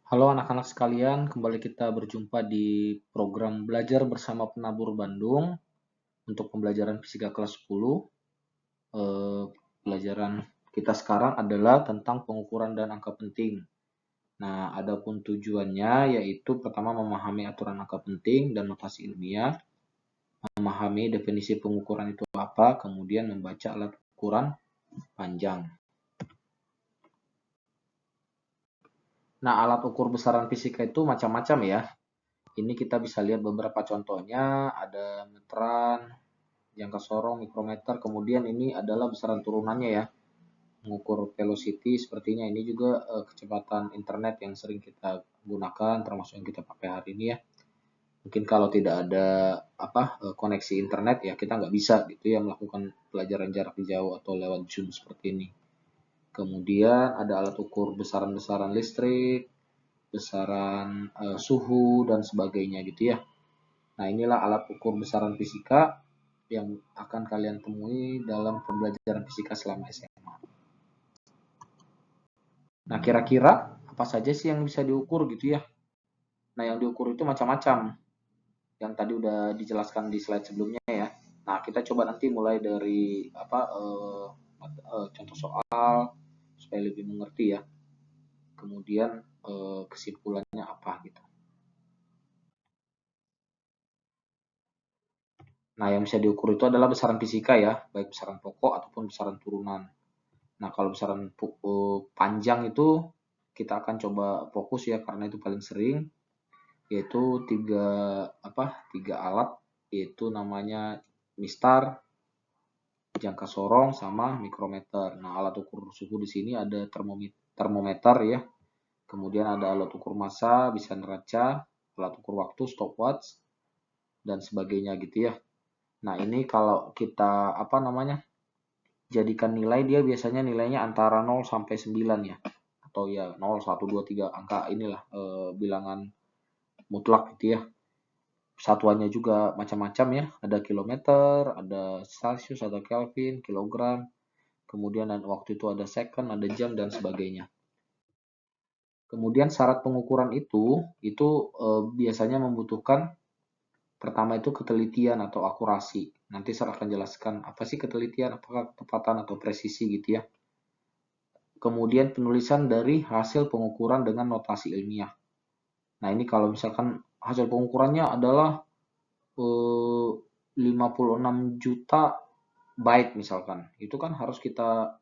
Halo anak-anak sekalian, kembali kita berjumpa di program Belajar Bersama Penabur Bandung untuk pembelajaran fisika kelas 10. Pelajaran kita sekarang adalah tentang pengukuran dan angka penting. Nah, adapun tujuannya yaitu pertama memahami aturan angka penting dan notasi ilmiah, memahami definisi pengukuran itu apa, kemudian membaca alat ukuran panjang. Nah, alat ukur besaran fisika itu macam-macam ya. Ini kita bisa lihat beberapa contohnya, ada meteran, jangka sorong, mikrometer, kemudian ini adalah besaran turunannya ya, mengukur velocity sepertinya ini juga kecepatan internet yang sering kita gunakan, termasuk yang kita pakai hari ini ya. Mungkin kalau tidak ada koneksi internet ya kita nggak bisa gitu ya melakukan pelajaran jarak jauh atau lewat Zoom seperti ini. Kemudian ada alat ukur besaran-besaran listrik, besaran suhu dan sebagainya gitu ya. Nah, inilah alat ukur besaran fisika yang akan kalian temui dalam pembelajaran fisika selama SMA. Nah, kira-kira apa saja sih yang bisa diukur gitu ya? Nah, yang diukur itu macam-macam. Yang tadi udah dijelaskan di slide sebelumnya ya. Nah, kita coba nanti mulai dari contoh soal supaya lebih mengerti ya. Kemudian kesimpulannya apa gitu. Nah, yang bisa diukur itu adalah besaran fisika ya, baik besaran pokok ataupun besaran turunan. Nah, kalau besaran panjang itu kita akan coba fokus ya karena itu paling sering, yaitu tiga alat, yaitu namanya mistar, jangka sorong, sama mikrometer. Nah, alat ukur suhu di sini ada termometer ya, kemudian ada alat ukur massa, bisa neraca, alat ukur waktu, stopwatch, dan sebagainya gitu ya. Nah, ini kalau kita jadikan nilai, dia biasanya nilainya antara 0 sampai 9 ya. Atau ya 0, 1, 2, 3 angka inilah bilangan mutlak gitu ya. Satuannya juga macam-macam ya. Ada kilometer, ada Celsius, ada Kelvin, kilogram. Kemudian waktu itu ada second, ada jam dan sebagainya. Kemudian syarat pengukuran itu biasanya membutuhkan pertama itu ketelitian atau akurasi. Nanti saya akan jelaskan apa sih ketelitian, apakah ketepatan atau presisi gitu ya. Kemudian penulisan dari hasil pengukuran dengan notasi ilmiah. Nah, ini kalau misalkan hasil pengukurannya adalah 56 juta byte misalkan, itu kan harus kita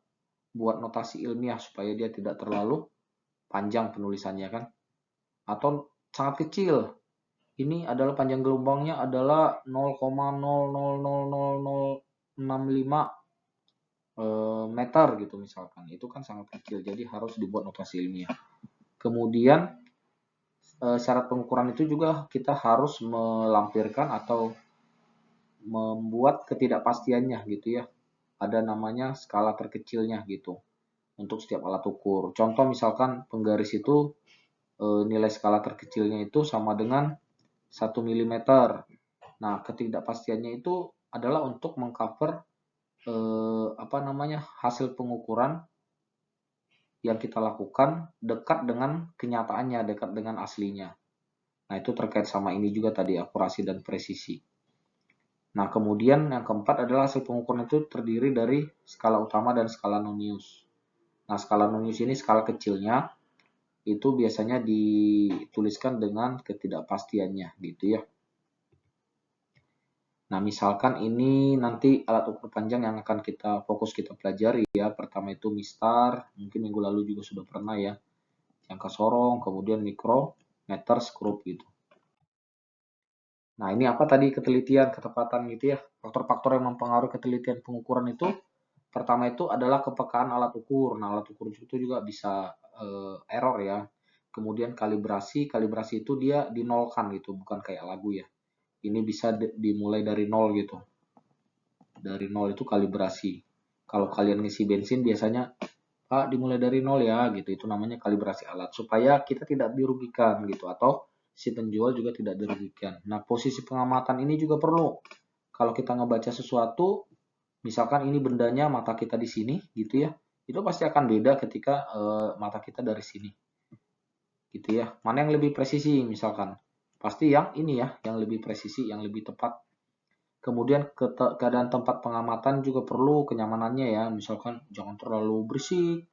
buat notasi ilmiah supaya dia tidak terlalu panjang penulisannya kan. Atau sangat kecil, ini adalah panjang gelombangnya adalah 0,000065 meter gitu misalkan, itu kan sangat kecil, jadi harus dibuat notasi ilmiah. Kemudian syarat pengukuran itu juga kita harus melampirkan atau membuat ketidakpastiannya gitu ya. Ada namanya skala terkecilnya gitu untuk setiap alat ukur. Contoh misalkan penggaris itu nilai skala terkecilnya itu sama dengan 1 mm. Nah, ketidakpastiannya itu adalah untuk mengcover hasil pengukuran yang kita lakukan dekat dengan kenyataannya, dekat dengan aslinya. Nah, itu terkait sama ini juga tadi, akurasi dan presisi. Nah, kemudian yang keempat adalah hasil pengukuran itu terdiri dari skala utama dan skala nonius. Nah, skala nonius ini skala kecilnya, itu biasanya dituliskan dengan ketidakpastiannya gitu ya. Nah, misalkan ini nanti alat ukur panjang yang akan kita pelajari ya. Pertama itu mistar, mungkin minggu lalu juga sudah pernah ya. Jangka sorong, kemudian mikrometer, skrup gitu. Nah, ini apa tadi ketelitian, ketepatan gitu ya. Faktor-faktor yang mempengaruhi ketelitian pengukuran itu, pertama itu adalah kepekaan alat ukur. Nah, alat ukur itu juga bisa error ya. Kemudian kalibrasi itu dia dinolkan gitu, bukan kayak lagu ya. Ini bisa dimulai dari nol gitu. Dari nol itu kalibrasi. Kalau kalian ngisi bensin biasanya, Pak dimulai dari nol ya gitu. Itu namanya kalibrasi alat. Supaya kita tidak dirugikan gitu. Atau si penjual juga tidak dirugikan. Nah, posisi pengamatan ini juga perlu. Kalau kita ngebaca sesuatu, misalkan ini bendanya mata kita di sini gitu ya. Itu pasti akan beda ketika mata kita dari sini. gitu ya. Mana yang lebih presisi misalkan? Pasti yang ini ya, yang lebih presisi, yang lebih tepat. Kemudian keadaan tempat pengamatan juga perlu kenyamanannya ya. Misalkan jangan terlalu bersih,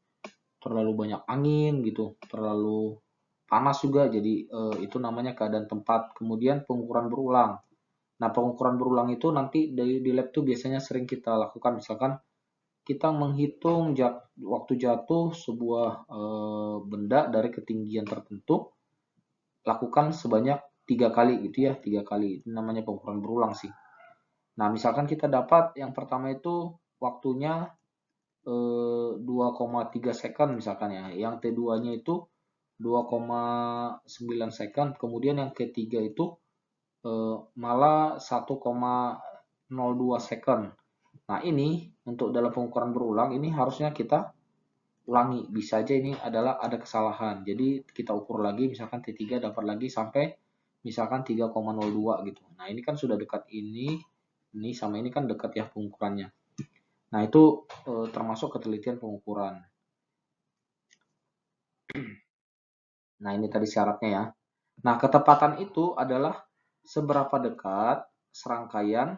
terlalu banyak angin gitu, terlalu panas juga. Jadi itu namanya keadaan tempat. Kemudian pengukuran berulang. Nah, pengukuran berulang itu nanti di lab tuh biasanya sering kita lakukan. Misalkan kita menghitung waktu jatuh sebuah benda dari ketinggian tertentu, lakukan sebanyak 3 kali gitu ya, 3 kali. Itu namanya pengukuran berulang sih. Nah, misalkan kita dapat yang pertama itu waktunya 2,3 second misalkan ya. Yang T2-nya itu 2,9 second. Kemudian yang ketiga itu malah 1,02 second. Nah, ini untuk dalam pengukuran berulang ini harusnya kita ulangi. Bisa aja ini adalah ada kesalahan. Jadi kita ukur lagi misalkan T3 dapat lagi sampai misalkan 3,02 gitu. Nah, ini kan sudah dekat ini sama ini kan dekat ya pengukurannya. Nah, itu termasuk ketelitian pengukuran. Nah, ini tadi syaratnya ya. Nah, ketepatan itu adalah seberapa dekat serangkaian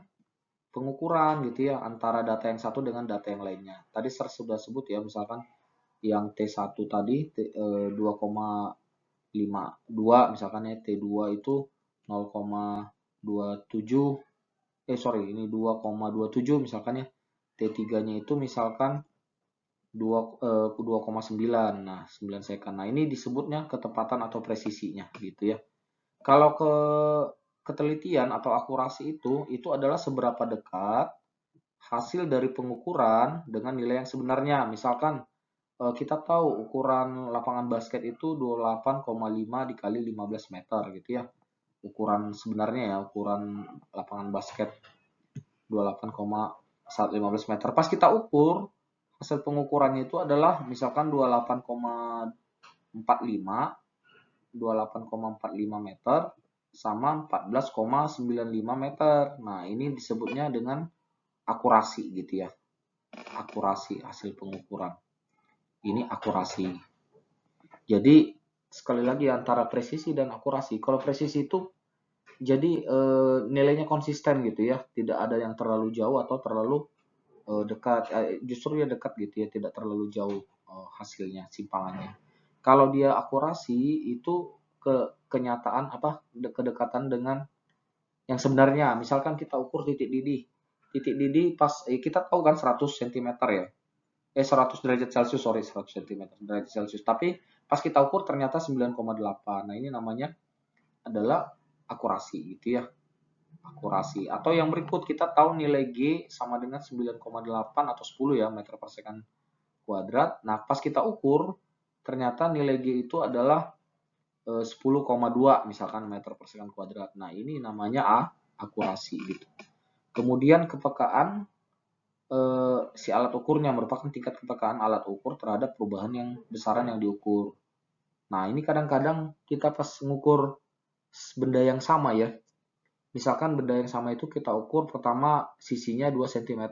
pengukuran gitu ya antara data yang satu dengan data yang lainnya. Tadi saya sudah sebut ya, misalkan yang T1 tadi 2,52 misalkan ya, T2 itu 0,27 ini 2,27 misalkan ya. T3-nya itu misalkan 2,9. Nah, 9 second. Nah, ini disebutnya ketepatan atau presisinya gitu ya. Kalau ketelitian atau akurasi itu adalah seberapa dekat hasil dari pengukuran dengan nilai yang sebenarnya. Misalkan kita tahu ukuran lapangan basket itu 28,5 dikali 15 meter gitu ya. Ukuran sebenarnya ya, ukuran lapangan basket 28,115 meter. Pas kita ukur, hasil pengukurannya itu adalah misalkan 28,45 meter sama 14,95 meter. Nah, ini disebutnya dengan akurasi gitu ya. Akurasi hasil pengukuran. Ini akurasi. Jadi sekali lagi antara presisi dan akurasi. Kalau presisi itu jadi nilainya konsisten gitu ya, tidak ada yang terlalu jauh atau terlalu dekat. Justru ya dekat gitu ya, tidak terlalu jauh hasilnya, simpangannya. Kalau dia akurasi itu kenyataan kedekatan dengan yang sebenarnya. Misalkan kita ukur titik didih. Titik didih pas kita tahu kan 100 cm ya. 100 derajat Celcius, sorry 100 cm derajat Celcius. Tapi pas kita ukur ternyata 9,8. Nah, ini namanya adalah akurasi gitu ya. Akurasi. Atau yang berikut kita tahu nilai G sama dengan 9,8 atau 10 ya meter per second kuadrat. Nah, pas kita ukur ternyata nilai G itu adalah 10,2 misalkan meter per second kuadrat. Nah, ini namanya akurasi gitu. Kemudian kepekaan si alat ukurnya merupakan tingkat kepekaan alat ukur terhadap perubahan yang besaran yang diukur. Nah, ini kadang-kadang kita pas mengukur benda yang sama ya. Misalkan benda yang sama itu kita ukur pertama sisinya 2 cm,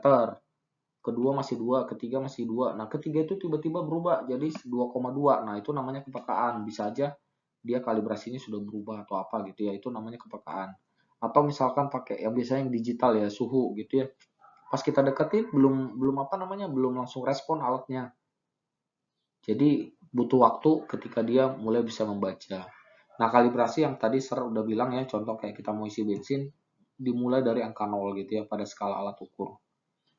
kedua masih 2, ketiga masih 2. Nah, ketiga itu tiba-tiba berubah jadi 2,2. Nah, itu namanya kepekaan. Bisa aja dia kalibrasinya sudah berubah atau apa gitu ya. Itu namanya kepekaan. Atau misalkan pakai yang biasanya yang digital ya, suhu gitu ya. Pas kita deketin belum langsung respon alatnya. Jadi butuh waktu ketika dia mulai bisa membaca. Nah, kalibrasi yang tadi Ser udah bilang ya, contoh kayak kita mau isi bensin, dimulai dari angka 0 gitu ya pada skala alat ukur.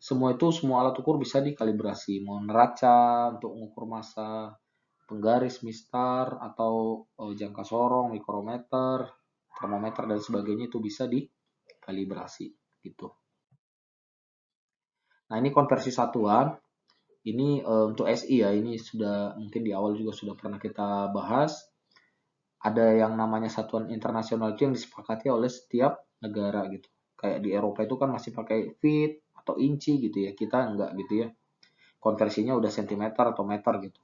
Semua alat ukur bisa dikalibrasi, mau neraca untuk mengukur massa, penggaris, mistar, atau jangka sorong, mikrometer, termometer dan sebagainya itu bisa dikalibrasi gitu. Nah, ini konversi satuan. Ini untuk SI ya, ini sudah mungkin di awal juga sudah pernah kita bahas. Ada yang namanya satuan internasional itu yang disepakati oleh setiap negara gitu. Kayak di Eropa itu kan masih pakai feet atau inci gitu ya. Kita enggak gitu ya. Konversinya udah sentimeter atau meter gitu.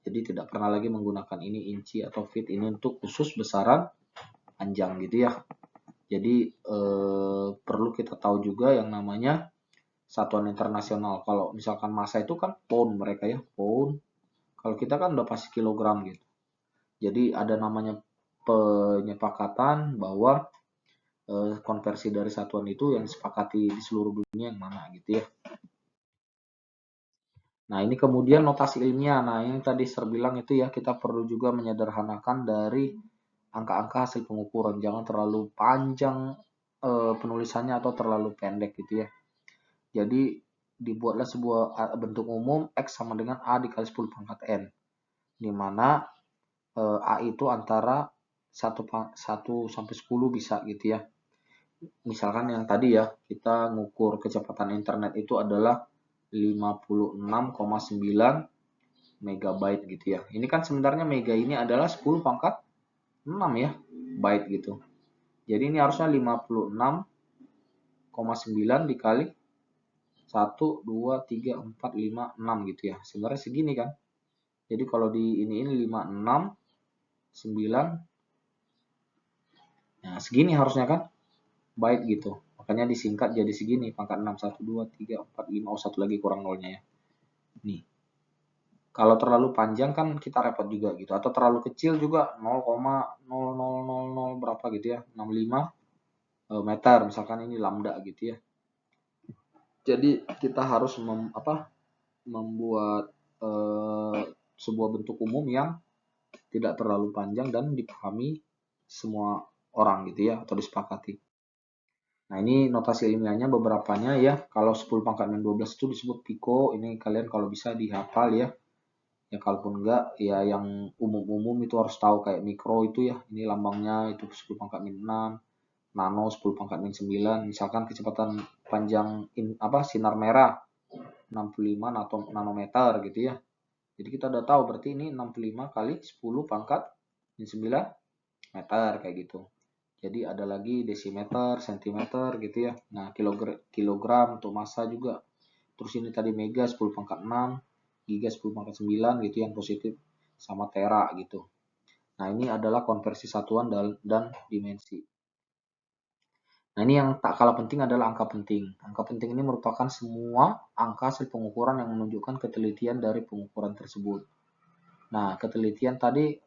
Jadi tidak pernah lagi menggunakan ini inci atau feet, ini untuk khusus besaran panjang gitu ya. Jadi perlu kita tahu juga yang namanya satuan internasional. Kalau misalkan massa itu kan pound mereka ya, pound. Kalau kita kan udah pasti kilogram gitu. Jadi ada namanya penyepakatan bahwa konversi dari satuan itu yang disepakati di seluruh dunia yang mana gitu ya. Nah, ini kemudian notasi ilmiah. Nah, yang tadi saya bilang itu ya, kita perlu juga menyederhanakan dari angka-angka hasil pengukuran. Jangan terlalu panjang penulisannya atau terlalu pendek gitu ya. Jadi, dibuatlah sebuah bentuk umum X sama dengan A dikali 10 pangkat N. Di mana A itu antara 1 sampai 10 bisa gitu ya. Misalkan yang tadi ya, kita ngukur kecepatan internet itu adalah 56,9 megabyte gitu ya. Ini kan sebenarnya mega ini adalah 10 pangkat 6 ya, byte gitu. Jadi ini harusnya 56,9 dikali 1, 2, 3, 4, 5, 6 gitu ya. Sebenarnya segini kan. Jadi kalau di ini 56, 9, nah segini harusnya kan, byte gitu. Makanya disingkat jadi segini, pangkat 6, 1, 2, 3, 4, 5, oh satu lagi kurang nolnya ya. Nih. Kalau terlalu panjang kan kita repot juga gitu. Atau terlalu kecil juga 0,0000 berapa gitu ya. 65 meter misalkan ini lambda gitu ya. Jadi kita harus membuat sebuah bentuk umum yang tidak terlalu panjang dan dipahami semua orang gitu ya atau disepakati. Nah, ini notasi ilmiahnya beberapanya ya. Kalau 10 pangkat 12 itu disebut pico. Ini kalian kalau bisa dihafal ya. Ya kalaupun enggak ya yang umum-umum itu harus tahu kayak mikro itu ya. Ini lambangnya itu 10 pangkat min 6, nano 10 pangkat min 9. Misalkan kecepatan panjang sinar merah 65 nanometer gitu ya. Jadi kita udah tahu berarti ini 65 kali 10 pangkat min 9 meter kayak gitu. Jadi ada lagi desimeter, sentimeter gitu ya. Nah, kilogram untuk massa juga. Terus ini tadi mega 10 pangkat 6, giga 10 pangkat 9 gitu yang positif sama tera gitu. Nah, ini adalah konversi satuan dan dimensi. Nah, ini yang tak kalah penting adalah angka penting. Angka penting ini merupakan semua angka hasil pengukuran yang menunjukkan ketelitian dari pengukuran tersebut. Nah, ketelitian tadi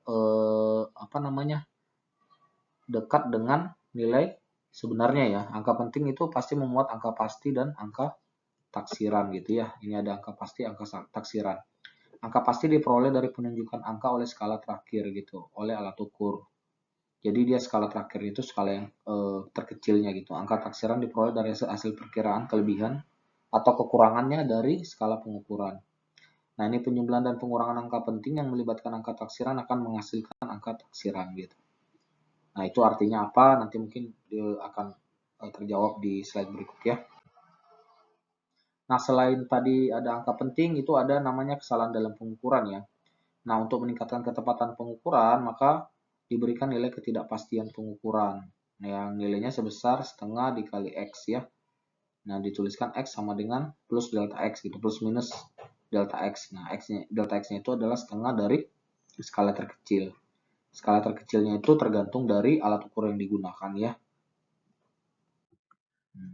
dekat dengan nilai sebenarnya ya. Angka penting itu pasti memuat angka pasti dan angka taksiran gitu ya. Ini ada angka pasti, angka taksiran. Angka pasti diperoleh dari penunjukan angka oleh skala terakhir gitu, oleh alat ukur. Jadi dia skala terakhir itu skala yang terkecilnya gitu. Angka taksiran diperoleh dari hasil perkiraan kelebihan atau kekurangannya dari skala pengukuran. Nah, ini penjumlahan dan pengurangan angka penting yang melibatkan angka taksiran akan menghasilkan angka taksiran gitu. Nah, itu artinya apa? Nanti mungkin akan terjawab di slide berikut ya. Nah, selain tadi ada angka penting, itu ada namanya kesalahan dalam pengukuran ya. Nah, untuk meningkatkan ketepatan pengukuran, maka diberikan nilai ketidakpastian pengukuran. Nah, yang nilainya sebesar setengah dikali X ya. Nah, dituliskan X sama dengan plus delta X gitu, plus minus delta X. Nah, delta X-nya itu adalah setengah dari skala terkecil. Skala terkecilnya itu tergantung dari alat ukur yang digunakan ya.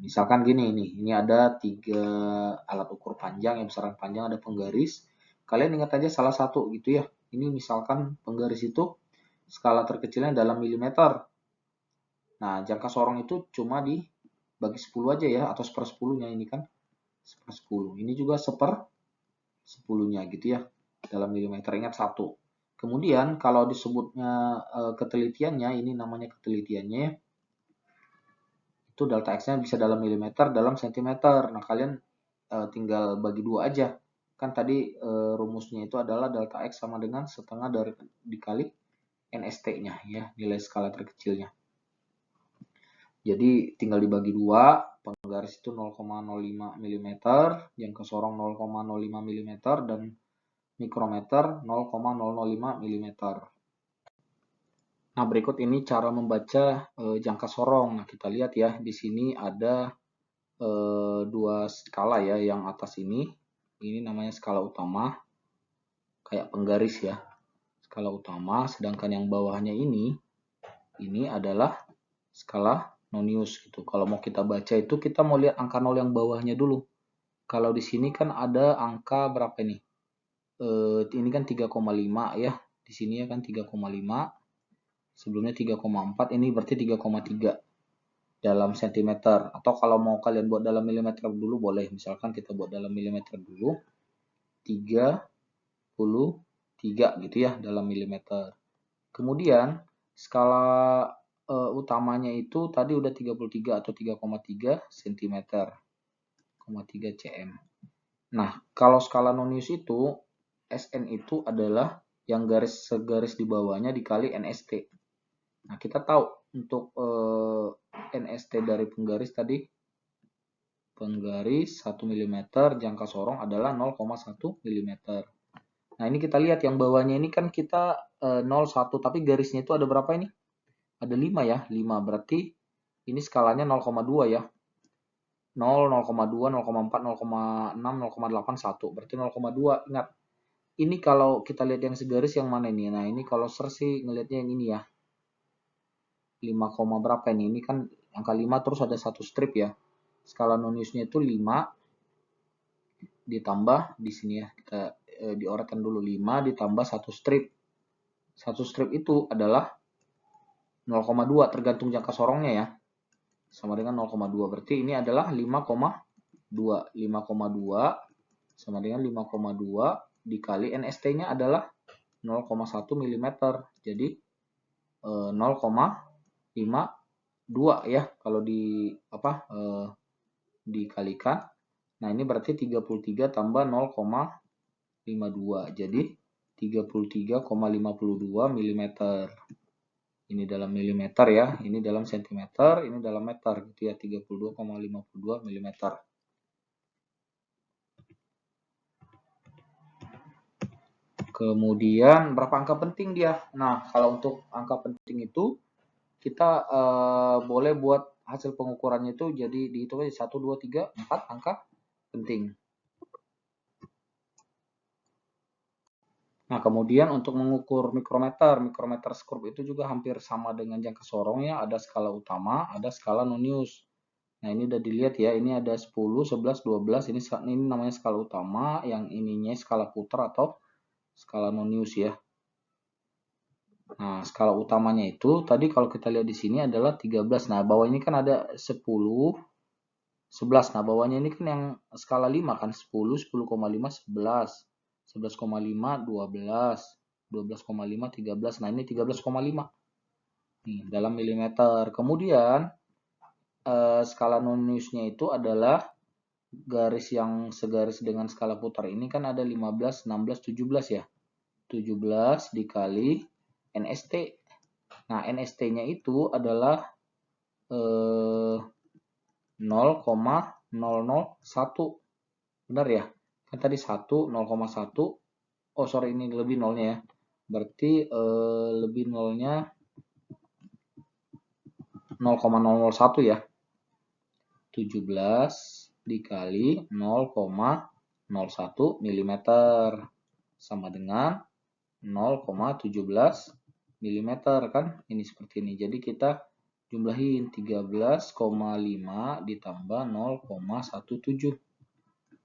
Misalkan gini nih, ini ada 3 alat ukur panjang, yang besaran panjang ada penggaris. Kalian ingat aja salah satu gitu ya. Ini misalkan penggaris itu skala terkecilnya dalam milimeter. Nah, jangka sorong itu cuma dibagi 10 aja ya, atau 1/10-nya ini kan 1/10. Ini juga 1/10-nya gitu ya, dalam milimeter, ingat satu. Kemudian kalau disebutnya ketelitiannya, ini namanya ketelitiannya ya. Itu delta X-nya bisa dalam milimeter, dalam sentimeter. Nah, kalian tinggal bagi 2 aja. Kan tadi rumusnya itu adalah delta X sama dengan setengah dari dikali NST-nya ya, nilai skala terkecilnya. Jadi tinggal dibagi 2, penggaris itu 0,05 mm, jangka sorong 0,05 mm, dan mikrometer 0,005 mm. Nah, berikut ini cara membaca jangka sorong. Nah, kita lihat ya, di sini ada 2 skala ya, yang atas ini namanya skala utama, kayak penggaris ya, skala utama, sedangkan yang bawahnya ini adalah skala nonius gitu. Kalau mau kita baca itu kita mau lihat angka 0 yang bawahnya dulu. Kalau di sini kan ada angka berapa ini? Ini kan 3,5 ya. Di sini ya kan 3,5. Sebelumnya 3,4, ini berarti 3,3 dalam sentimeter. Atau kalau mau kalian buat dalam milimeter dulu boleh. Misalkan kita buat dalam milimeter dulu. 33 gitu ya dalam milimeter. Kemudian skala utamanya itu tadi udah 33 atau 3,3 cm, 3 cm. Nah, kalau skala nonius itu SN itu adalah yang segaris di bawahnya dikali NST. Nah, kita tahu untuk NST dari penggaris tadi, penggaris 1 mm, jangka sorong adalah 0,1 mm. Nah, ini kita lihat yang bawahnya ini kan kita 0,1, tapi garisnya itu ada berapa ini? Ada 5 ya, 5 berarti ini skalanya 0,2 ya. 0, 0,2, 0,4, 0,6, 0,8, 1. Berarti 0,2. Ingat, ini kalau kita lihat yang segaris yang mana ini? Nah, ini kalau ser sih ngelihatnya yang ini ya. 5, berapa ini? Ini kan angka 5 terus ada satu strip ya. Skala noniusnya itu 5 ditambah di sini ya. Kita dioretkan dulu 5 ditambah satu strip. Satu strip itu adalah 0,2 tergantung jangka sorongnya ya. Sama dengan 0,2. Berarti ini adalah 5,2. 5,2 sama dengan 5,2 dikali NST-nya adalah 0,1 mm. Jadi 0,52 ya kalau dikalikan. Nah, ini berarti 33 tambah 0,52. Jadi 33,52 mm. Ini dalam milimeter ya, ini dalam sentimeter, ini dalam meter gitu ya, 32,52 mm. Kemudian berapa angka penting dia? Nah, kalau untuk angka penting itu kita boleh buat hasil pengukurannya itu jadi dihitung aja 1, 2, 3, 4 angka penting. Nah, kemudian untuk mengukur mikrometer skrup itu juga hampir sama dengan jangka sorongnya, ada skala utama, ada skala nonius. Nah, ini udah dilihat ya, ini ada 10, 11, 12, ini namanya skala utama, yang ininya skala putar atau skala nonius ya. Nah, skala utamanya itu tadi kalau kita lihat di sini adalah 13. Nah, bawah ini kan ada 10, 11. Nah, bawahnya ini kan yang skala 5 kan, 10, 10,5, 11. 11,5, 12, 12,5, 13. Nah, ini 13,5. Nih, dalam milimeter. Kemudian, skala noniusnya itu adalah garis yang segaris dengan skala putar ini kan ada 15, 16, 17 ya. 17 dikali NST. Nah, NST-nya itu adalah 0,001. Benar ya? Kan tadi 1, 0,1. Oh, sorry, ini lebih nolnya ya. Berarti lebih nolnya 0,001 ya. 17 dikali 0,01 mm sama dengan 0,17 mm kan. Ini seperti ini. Jadi kita jumlahin 13,5 ditambah 0,17.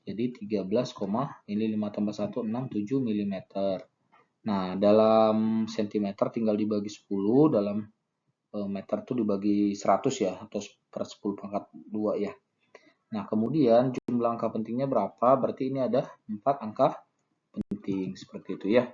Jadi 13, ini 5 tambah 1, 6, 7 mm. Nah, dalam sentimeter tinggal dibagi 10, dalam meter itu dibagi 100 ya, atau per 10 pangkat 2 ya. Nah, kemudian jumlah angka pentingnya berapa? Berarti ini ada 4 angka penting, seperti itu ya.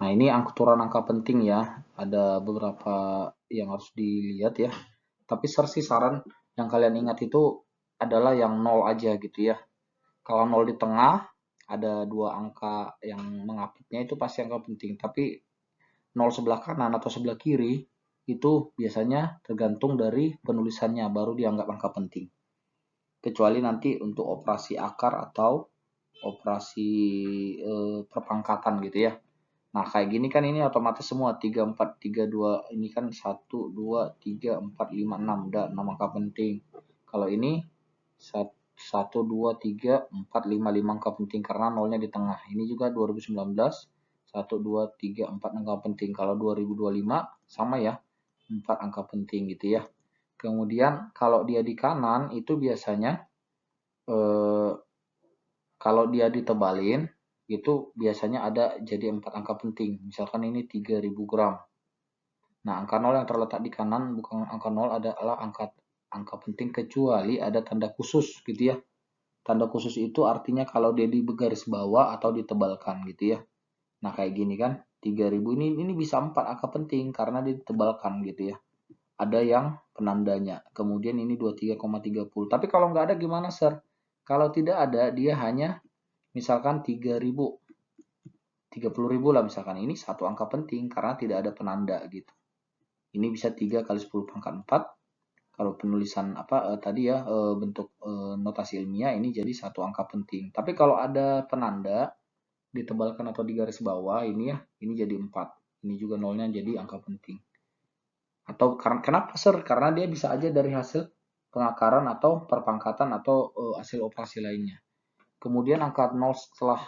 Nah, ini aturan angka penting ya. Ada beberapa yang harus dilihat ya. Tapi sih saran yang kalian ingat itu adalah yang nol aja gitu ya. Kalau nol di tengah, ada dua angka yang mengapitnya itu pasti angka penting. Tapi nol sebelah kanan atau sebelah kiri itu biasanya tergantung dari penulisannya baru dianggap angka penting. Kecuali nanti untuk operasi akar atau operasi perpangkatan gitu ya. Nah, kayak gini kan ini otomatis semua 3 4 3 2 ini kan 1 2 3 4 5 6 udah 6 angka penting. Kalau ini 1 2 3 4 5 angka penting karena nolnya di tengah. Ini juga 2019 1 2 3 4 angka penting. Kalau 2025 sama ya 4 angka penting gitu ya. Kemudian kalau dia di kanan itu biasanya eh, kalau dia ditebalin itu biasanya ada jadi 4 angka penting. Misalkan ini 3000 gram. Nah, angka 0 yang terletak di kanan bukan angka 0 adalah angka penting kecuali ada tanda khusus gitu ya. Tanda khusus itu artinya kalau dia di garis bawah atau ditebalkan gitu ya. Nah, kayak gini kan 3000 ini bisa 4 angka penting karena ditebalkan gitu ya. Ada yang penandanya. Kemudian ini 23,30. Tapi kalau nggak ada gimana, Sir? Kalau tidak ada, dia hanya misalkan 3000, 30.000 lah misalkan. Ini satu angka penting karena tidak ada penanda gitu. Ini bisa 3 kali 10 pangkat 4. Kalau penulisan tadi ya bentuk notasi ilmiah ini jadi satu angka penting. Tapi kalau ada penanda ditebalkan atau di garis bawah ini ya, ini jadi 4. Ini juga nolnya jadi angka penting. Atau kenapa, Sir? Karena dia bisa aja dari hasil pengakaran atau perpangkatan atau hasil operasi lainnya. Kemudian angka 0 setelah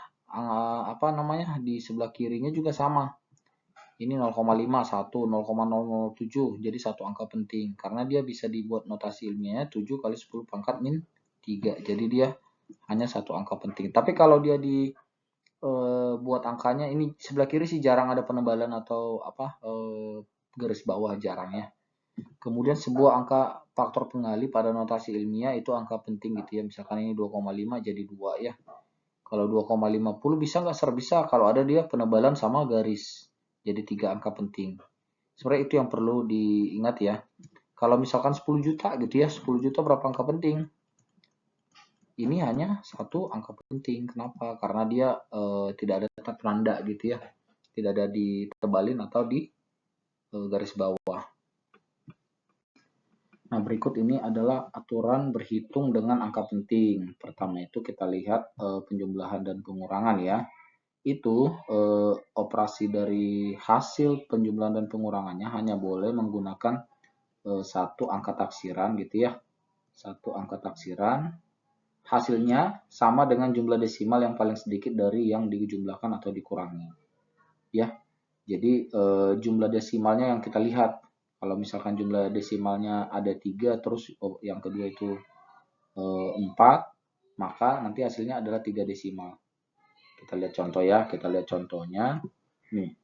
di sebelah kirinya juga sama. Ini 0,5, 1, 0,007 jadi satu angka penting karena dia bisa dibuat notasi ilmiahnya 7 kali 10 pangkat min 3. Jadi dia hanya satu angka penting. Tapi kalau dia buat angkanya ini sebelah kiri sih jarang ada penebalan atau garis bawah jarang ya. Kemudian sebuah angka faktor pengali pada notasi ilmiah itu angka penting gitu ya. Misalkan ini 2,5 jadi 2 ya. Kalau 2,50 bisa nggak, Sir? Bisa kalau ada dia penebalan sama garis. Jadi 3 angka penting. Sebenarnya itu yang perlu diingat ya. Kalau misalkan 10 juta gitu ya, 10 juta berapa angka penting? Ini hanya satu angka penting. Kenapa? Karena dia tidak ada penanda gitu ya. Tidak ada ditebalin atau di garis bawah. Nah, berikut ini adalah aturan berhitung dengan angka penting. Pertama itu kita lihat penjumlahan dan pengurangan ya. Itu operasi dari hasil penjumlahan dan pengurangannya hanya boleh menggunakan satu angka taksiran gitu ya. Satu angka taksiran. Hasilnya sama dengan jumlah desimal yang paling sedikit dari yang dijumlahkan atau dikurangi. Ya. Jadi jumlah desimalnya yang kita lihat. Kalau misalkan jumlah desimalnya ada 3 terus yang kedua itu 4, maka nanti hasilnya adalah 3 desimal. Kita lihat contoh ya, kita lihat contohnya. Nih,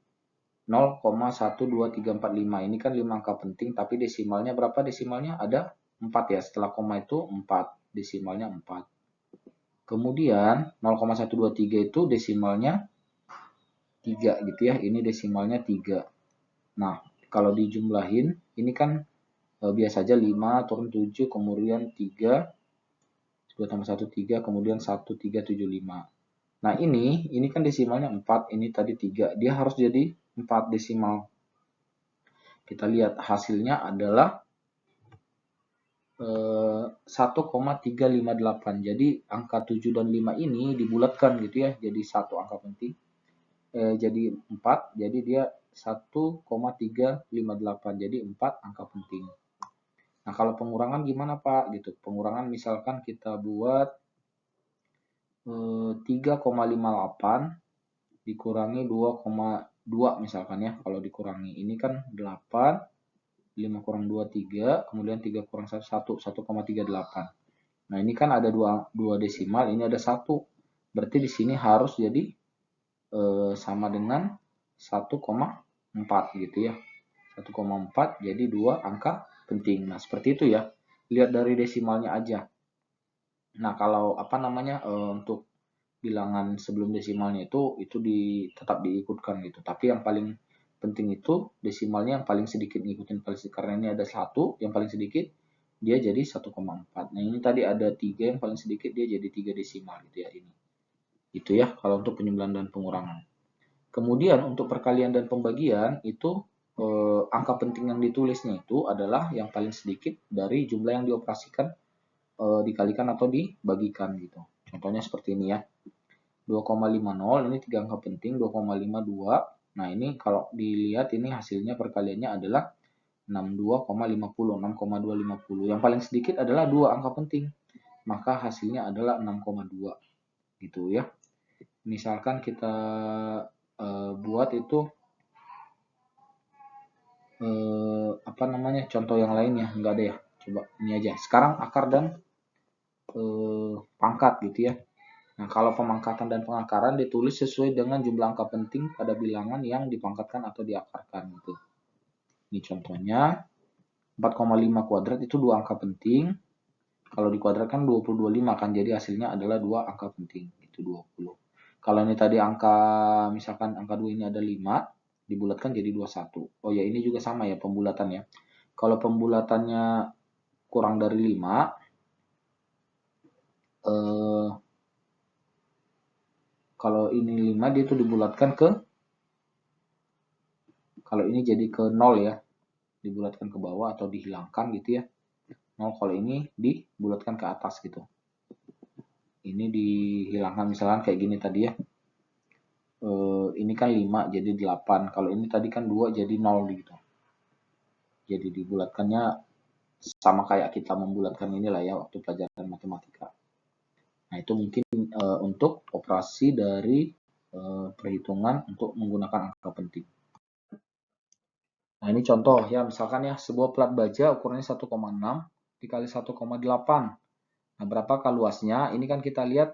0,12345 ini kan 5 angka penting, tapi desimalnya berapa desimalnya? Ada 4 ya, setelah koma itu 4, desimalnya 4. Kemudian 0,123 itu desimalnya 3 gitu ya, ini desimalnya 3. Nah, kalau dijumlahin, ini kan biasa aja 5 turun 7, kemudian 3, 2 tambah 1, 3, kemudian 1, 3, 7, 5. Nah, ini kan desimalnya 4, ini tadi 3. Dia harus jadi 4 desimal. Kita lihat hasilnya adalah 1,358. Jadi angka 7 dan 5 ini dibulatkan gitu ya, jadi satu angka penting. Jadi 4, jadi dia 1,358. Jadi 4 angka penting. Nah, kalau pengurangan gimana, Pak? Gitu. Pengurangan misalkan kita buat 3,58 dikurangi 2,2 misalkan ya. Kalau dikurangi ini kan 8, 5 kurang 2, 3, kemudian 3 kurang 1, 1,38. Nah, ini kan ada dua desimal, ini ada 1. Berarti di sini harus jadi sama dengan 1,4 gitu ya. 1,4 jadi 2 angka penting. Nah, seperti itu ya. Lihat dari desimalnya aja. Nah, kalau untuk bilangan sebelum desimalnya itu tetap diikutkan gitu. Tapi yang paling penting itu desimalnya yang paling sedikit ngikutin paling sedikit, karena ini ada 1 yang paling sedikit dia jadi 1,4. Nah, ini tadi ada 3 yang paling sedikit dia jadi 3 desimal gitu ya ini. Itu ya kalau untuk penjumlahan dan pengurangan. Kemudian untuk perkalian dan pembagian itu angka penting yang ditulisnya itu adalah yang paling sedikit dari jumlah yang dioperasikan dikalikan atau dibagikan gitu. Contohnya seperti ini ya. 2,50 ini 3 angka penting, 2,52. Nah, ini kalau dilihat ini hasilnya perkaliannya adalah 62,50, 6,250. Yang paling sedikit adalah 2 angka penting. Maka hasilnya adalah 6,2 gitu ya. Misalkan kita buat itu apa namanya, contoh yang lainnya, enggak ada ya. Coba ini aja. Sekarang akar dan pangkat gitu ya. Nah, kalau pemangkatan dan pengakaran ditulis sesuai dengan jumlah angka penting pada bilangan yang dipangkatkan atau diakarkan gitu. Ini contohnya 4,5 kuadrat itu 2 angka penting. Kalau dikuadratkan 20,25 kan, jadi hasilnya adalah 2 angka penting, itu 20. Kalau ini tadi angka, misalkan angka 2 ini ada 5, dibulatkan jadi 21. Oh ya, ini juga sama ya pembulatan ya. Kalau pembulatannya kurang dari 5, kalau ini 5 dia itu dibulatkan ke, kalau ini jadi ke 0 ya, dibulatkan ke bawah atau dihilangkan gitu ya. 0 kalau ini dibulatkan ke atas gitu. Ini dihilangkan misalkan kayak gini tadi ya. Ini kan 5 jadi 8. Kalau ini tadi kan 2 jadi 0 gitu. Jadi dibulatkannya sama kayak kita membulatkan inilah ya waktu pelajaran matematika. Nah, itu mungkin untuk operasi dari perhitungan untuk menggunakan angka penting. Nah, ini contoh ya, misalkan ya sebuah plat baja ukurannya 1,6 dikali 1,8. Nah, berapakah luasnya? Ini kan kita lihat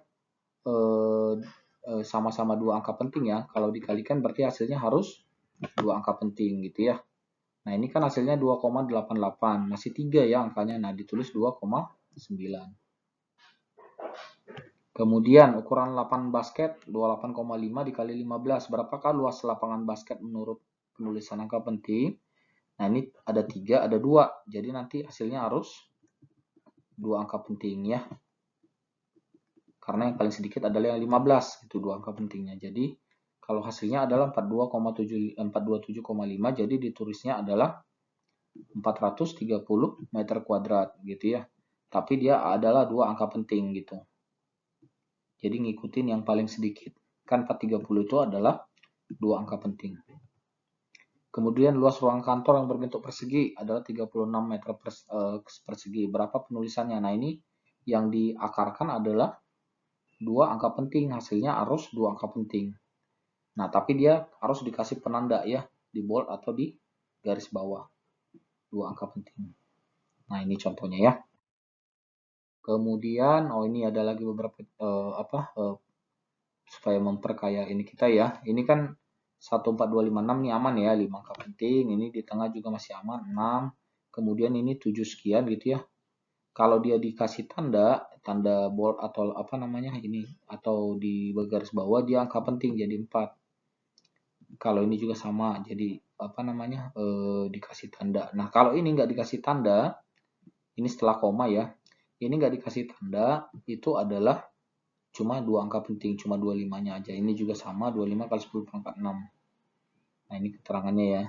sama-sama 2 angka penting ya. Kalau dikalikan berarti hasilnya harus 2 angka penting gitu ya. Nah, ini kan hasilnya 2,88. Masih 3 ya angkanya. Nah, ditulis 2,9. Kemudian ukuran lapangan basket 28,5 dikali 15. Berapakah luas lapangan basket menurut penulisan angka penting? Nah, ini ada 3, ada 2. Jadi nanti hasilnya harus 2 angka penting ya. Karena yang paling sedikit adalah yang 15. Itu 2 angka pentingnya. Jadi kalau hasilnya adalah 427,5, jadi ditulisnya adalah 430 meter kuadrat gitu ya. Tapi dia adalah 2 angka penting gitu. Jadi ngikutin yang paling sedikit. Kan 430 itu adalah 2 angka penting. Kemudian luas ruang kantor yang berbentuk persegi adalah 36 meter persegi. Berapa penulisannya? Nah, ini yang diakarkan adalah 2 angka penting. Hasilnya harus 2 angka penting. Nah, tapi dia harus dikasih penanda ya. Di bold atau di garis bawah. 2 angka penting. Nah, ini contohnya ya. Kemudian, ini ada lagi beberapa supaya memperkaya ini kita ya. Ini kan 14256 nih aman ya, 5 angka penting. Ini di tengah juga masih aman, 6. Kemudian ini 7 sekian gitu ya. Kalau dia dikasih tanda bold atau apa namanya ini, atau di garis bawah dia angka penting jadi 4. Kalau ini juga sama, jadi apa namanya dikasih tanda. Nah, kalau ini nggak dikasih tanda, ini setelah koma ya. Ini nggak dikasih tanda, itu adalah cuma 2 angka penting, cuma 25-nya aja. Ini juga sama, 25 kali 10 pangkat 6. Nah, ini keterangannya ya.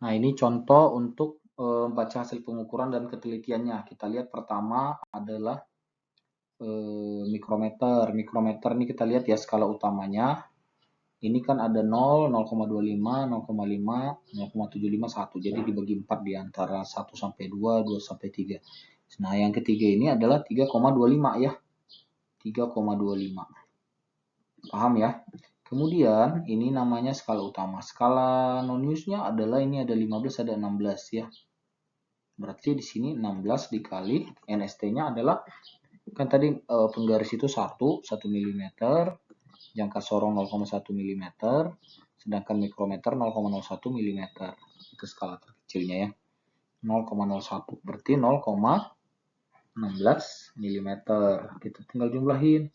Nah, ini contoh untuk baca hasil pengukuran dan ketelitiannya. Kita lihat pertama adalah mikrometer. Mikrometer ini kita lihat ya skala utamanya. Ini kan ada 0, 0,25, 0,5, 0,75, 1. Jadi dibagi 4 di antara 1 sampai 2, 2 sampai 3. Nah, yang ketiga ini adalah 3,25 ya. 3,25. Paham ya? Kemudian ini namanya skala utama. Skala non-use-nya adalah ini ada 15, ada 16 ya. Berarti di sini 16 dikali NST-nya adalah kan tadi penggaris itu 1 mm, jangka sorong 0,1 mm, sedangkan mikrometer 0,01 mm. Itu skala terkecilnya ya. 0,01 berarti 0,16 mm. Kita tinggal jumlahin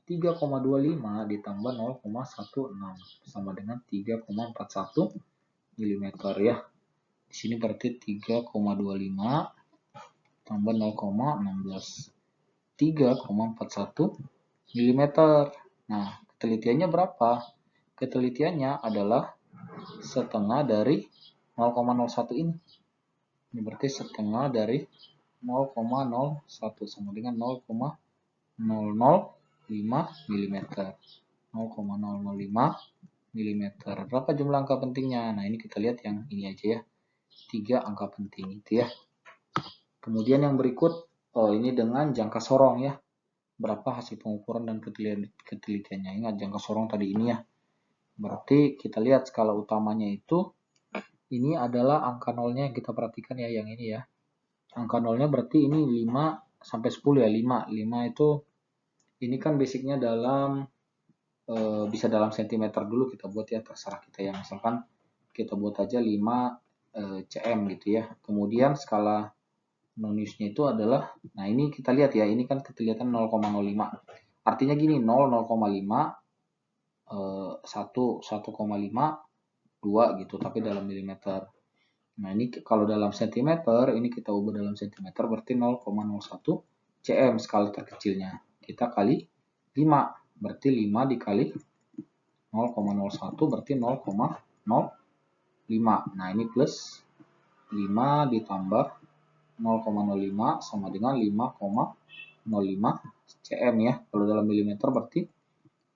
3,25 ditambah 0,16 sama dengan 3,41 mm ya. Di sini berarti 3,25 tambah 0,16 3,41 mm. Nah, ketelitiannya berapa? Ketelitiannya adalah setengah dari 0,01 ini. Ini berarti setengah dari 0,01 sama dengan 0,005 mm. 0,005 mm. Berapa jumlah angka pentingnya? Nah, ini kita lihat yang ini aja ya. 3 angka penting itu ya. Kemudian yang berikut, ini dengan jangka sorong ya. Berapa hasil pengukuran dan ketelitiannya. Ingat jangka sorong tadi ini ya. Berarti kita lihat skala utamanya itu, ini adalah angka nolnya yang kita perhatikan ya, yang ini ya. Angka nolnya berarti ini 5 sampai 10 ya, 5. 5 itu, ini kan basicnya dalam, bisa dalam sentimeter dulu kita buat ya, terserah kita ya. Misalkan kita buat aja 5 cm gitu ya. Kemudian skala nonusnya itu adalah, nah ini kita lihat ya, ini kan kelihatan 0,05. Artinya gini, 0, 0,5, 1, 1,5, 2 gitu, tapi dalam milimeter. Nah ini kalau dalam sentimeter, ini kita ubah dalam sentimeter, berarti 0,01 cm skala terkecilnya. Kita kali 5, berarti 5 dikali 0,01 berarti 0,05. Nah ini plus 5 ditambah 0,05 sama dengan 5,05 cm ya. Kalau dalam milimeter berarti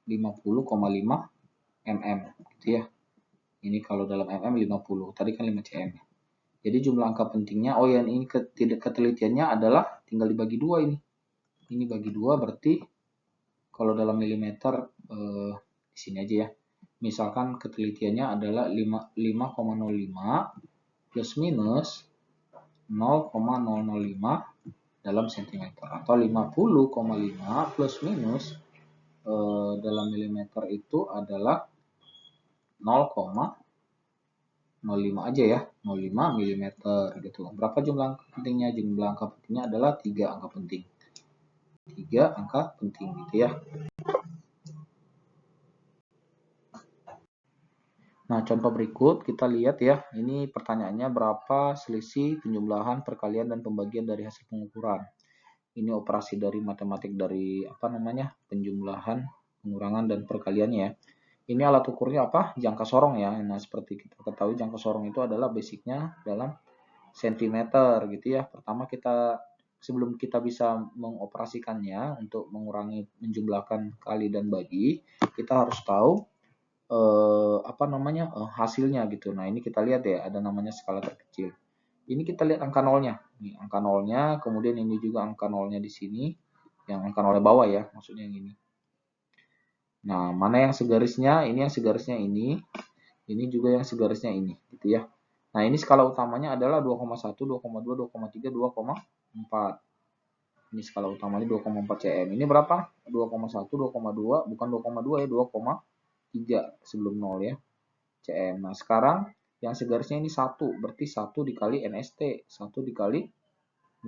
50,5 mm gitu ya. Ini kalau dalam mm 50, tadi kan 5 cm. Jadi jumlah angka pentingnya, oh ya ini ketelitiannya adalah tinggal dibagi 2 ini. Ini bagi 2 berarti kalau dalam milimeter di sini aja ya. Misalkan ketelitiannya adalah 5,05 plus minus 0,005 dalam sentimeter, atau 50,5 plus minus dalam milimeter itu adalah 0,05 aja ya, 0,5 mm gitu. Berapa jumlah angka pentingnya? Jumlah angka pentingnya adalah 3 angka penting. 3 angka penting gitu ya. Nah, contoh berikut kita lihat ya. Ini pertanyaannya, berapa selisih penjumlahan, perkalian dan pembagian dari hasil pengukuran. Ini operasi dari matematik dari penjumlahan, pengurangan dan perkaliannya ya. Ini alat ukurnya apa? Jangka sorong ya. Nah, seperti kita ketahui jangka sorong itu adalah basicnya dalam sentimeter gitu ya. Pertama sebelum kita bisa mengoperasikannya untuk mengurangi, menjumlahkan, kali dan bagi, kita harus tahu hasilnya gitu. Nah, ini kita lihat ya, ada namanya skala terkecil. Ini kita lihat angka nolnya. Ini angka nolnya, kemudian ini juga angka nolnya di sini. Yang angka nolnya bawah ya, maksudnya yang ini. Nah, mana yang segarisnya? Ini yang segarisnya ini. Ini juga yang segarisnya ini, gitu ya. Nah, ini skala utamanya adalah 2,1, 2,2, 2,3, 2,4. Ini skala utamanya 2,4 cm. Ini berapa? 2,1, 2,2, bukan 2,2 ya, 2,3 sebelum 0 ya. cm. Nah, sekarang yang segarisnya ini 1, berarti 1 dikali NST. 1 dikali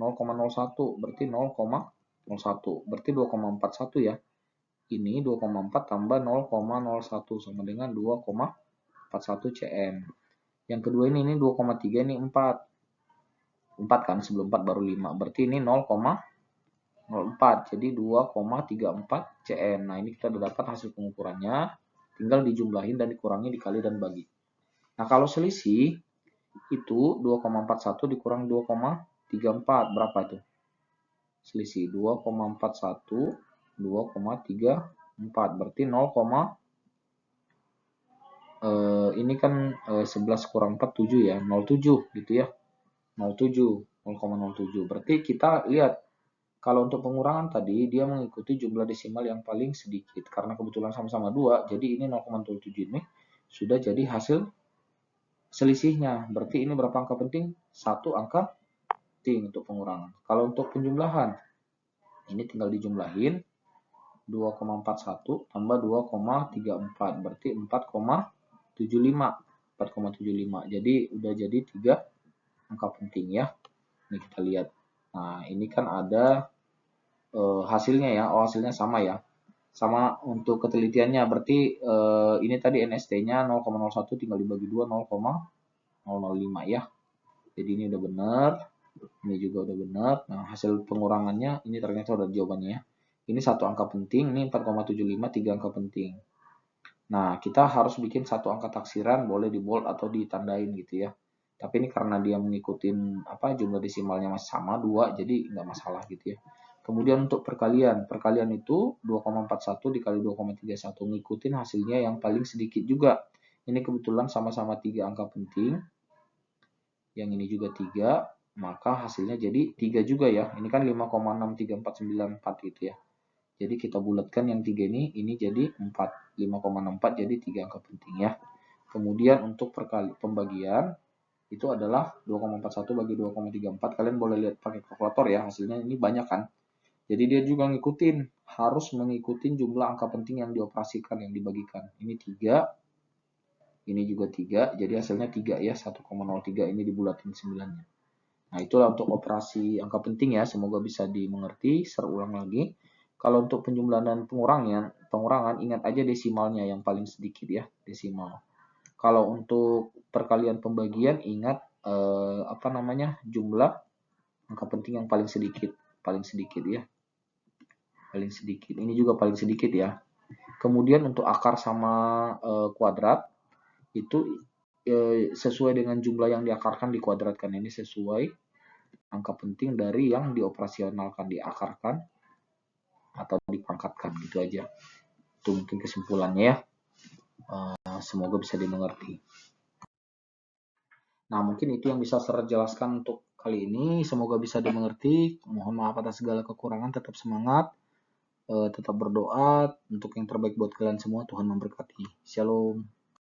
0,01, berarti 0,01. Berarti 2,41 ya. Ini 2,4 tambah 0,01 sama dengan 2,41 cm. Yang kedua ini 2,3, ini 4. 4 kan, sebelum 4 baru 5. Berarti ini 0,04. Jadi 2,34 cm. Nah, ini kita sudah dapat hasil pengukurannya. Tinggal dijumlahin dan dikurangi, dikali dan bagi. Nah, kalau selisih itu 2,41 dikurang 2,34. Berapa itu? Selisih 2,41, 2,34. Berarti 0, ini kan 11 kurang 4, 7 ya. 0,7 gitu ya. 0,07. Berarti kita lihat, kalau untuk pengurangan tadi, dia mengikuti jumlah desimal yang paling sedikit. Karena kebetulan sama-sama 2, jadi ini 0,07 ini sudah jadi hasil selisihnya. Berarti ini berapa angka penting? 1 angka penting untuk pengurangan. Kalau untuk penjumlahan, ini tinggal dijumlahin. 2,41 tambah 2,34. Berarti 4,75. 4,75. Jadi udah jadi 3 angka penting ya. Ini kita lihat. Nah, ini kan ada hasilnya ya. Oh, hasilnya sama ya. Sama untuk ketelitiannya, berarti ini tadi NST-nya 0,01 tinggal dibagi 2 0,005 ya. Jadi ini udah benar, ini juga udah benar. Nah, hasil pengurangannya ini ternyata udah jawabannya ya. Ini satu angka penting, ini 4,75, 3 angka penting. Nah, kita harus bikin satu angka taksiran, boleh di bold atau ditandain gitu ya. Tapi ini karena dia mengikuti jumlah desimalnya masih sama 2, jadi nggak masalah gitu ya. Kemudian untuk perkalian itu 2,41 dikali 2,31, ngikutin hasilnya yang paling sedikit juga. Ini kebetulan sama-sama 3 angka penting. Yang ini juga 3, maka hasilnya jadi 3 juga ya. Ini kan 5,63494 gitu ya. Jadi kita bulatkan yang 3 ini jadi 4. 5,64 jadi 3 angka penting ya. Kemudian untuk pembagian itu adalah 2,41 bagi 2,34. Kalian boleh lihat pakai kalkulator ya, hasilnya ini banyak kan. Jadi dia juga harus mengikuti jumlah angka penting yang dioperasikan, yang dibagikan. Ini 3, ini juga 3, jadi hasilnya 3 ya, 1,03 ini dibulatin 9-nya. Nah, itulah untuk operasi angka penting ya, semoga bisa dimengerti. Serulang lagi. Kalau untuk penjumlahan dan pengurangan ingat aja desimalnya yang paling sedikit ya, desimal. Kalau untuk perkalian pembagian ingat jumlah angka penting yang paling sedikit ya. Paling sedikit. Ini juga paling sedikit ya. Kemudian untuk akar sama kuadrat itu sesuai dengan jumlah yang diakarkan dikuadratkan. Ini sesuai angka penting dari yang dioperasionalkan, diakarkan atau dipangkatkan, gitu aja. Itu mungkin kesimpulannya ya. Semoga bisa dimengerti. Nah, mungkin itu yang bisa saya jelaskan untuk kali ini. Semoga bisa dimengerti. Mohon maaf atas segala kekurangan. Tetap semangat, tetap berdoa untuk yang terbaik buat kalian semua. Tuhan memberkati. Shalom.